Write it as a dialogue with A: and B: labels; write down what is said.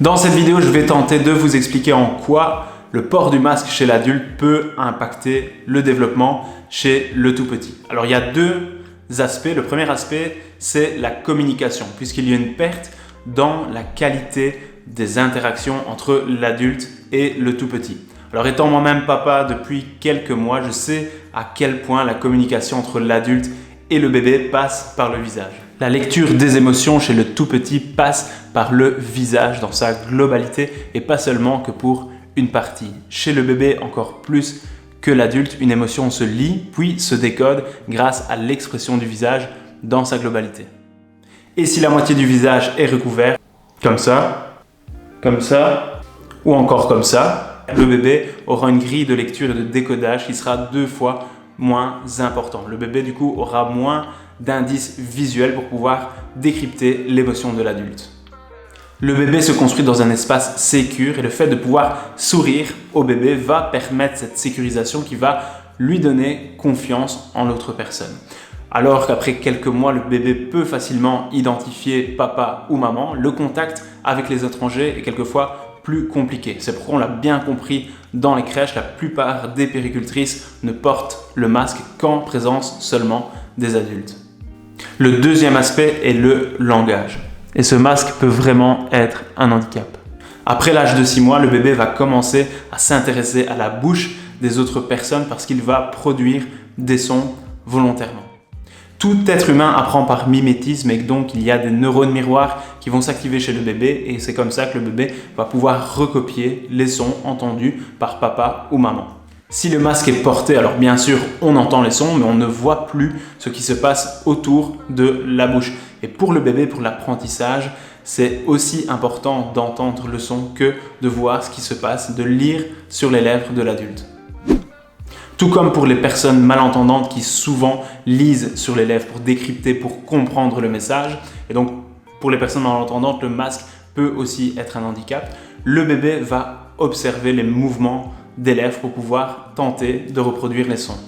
A: Dans cette vidéo, je vais tenter de vous expliquer en quoi le port du masque chez l'adulte peut impacter le développement chez le tout petit. Alors il y a deux aspects. Le premier aspect, c'est la communication, puisqu'il y a une perte dans la qualité des interactions entre l'adulte et le tout petit. Alors étant moi-même papa depuis quelques mois, je sais à quel point la communication entre l'adulte et le bébé passe par le visage. La lecture des émotions chez le tout petit passe par le visage dans sa globalité et pas seulement que pour une partie. Chez le bébé, encore plus que l'adulte, une émotion se lit puis se décode grâce à l'expression du visage dans sa globalité. Et si la moitié du visage est recouvert, comme ça, ou encore comme ça, le bébé aura une grille de lecture et de décodage qui sera 2 fois moins important. Le bébé, du coup, aura moins d'indices visuels pour pouvoir décrypter l'émotion de l'adulte. Le bébé se construit dans un espace sécure et le fait de pouvoir sourire au bébé va permettre cette sécurisation qui va lui donner confiance en l'autre personne. Alors qu'après quelques mois, le bébé peut facilement identifier papa ou maman, le contact avec les étrangers est quelquefois plus compliqué. C'est pourquoi on l'a bien compris dans les crèches, la plupart des puéricultrices ne portent le masque qu'en présence seulement des adultes. Le deuxième aspect est le langage. Et ce masque peut vraiment être un handicap. Après l'âge de 6 mois, le bébé va commencer à s'intéresser à la bouche des autres personnes parce qu'il va produire des sons volontairement. Tout être humain apprend par mimétisme et donc il y a des neurones miroirs qui vont s'activer chez le bébé et c'est comme ça que le bébé va pouvoir recopier les sons entendus par papa ou maman. Si le masque est porté, alors bien sûr on entend les sons mais on ne voit plus ce qui se passe autour de la bouche. Et pour le bébé, pour l'apprentissage, c'est aussi important d'entendre le son que de voir ce qui se passe, de lire sur les lèvres de l'adulte. Tout comme pour les personnes malentendantes qui souvent lisent sur les lèvres pour décrypter, pour comprendre le message. Et donc pour les personnes malentendantes, le masque peut aussi être un handicap. Le bébé va observer les mouvements des lèvres pour pouvoir tenter de reproduire les sons.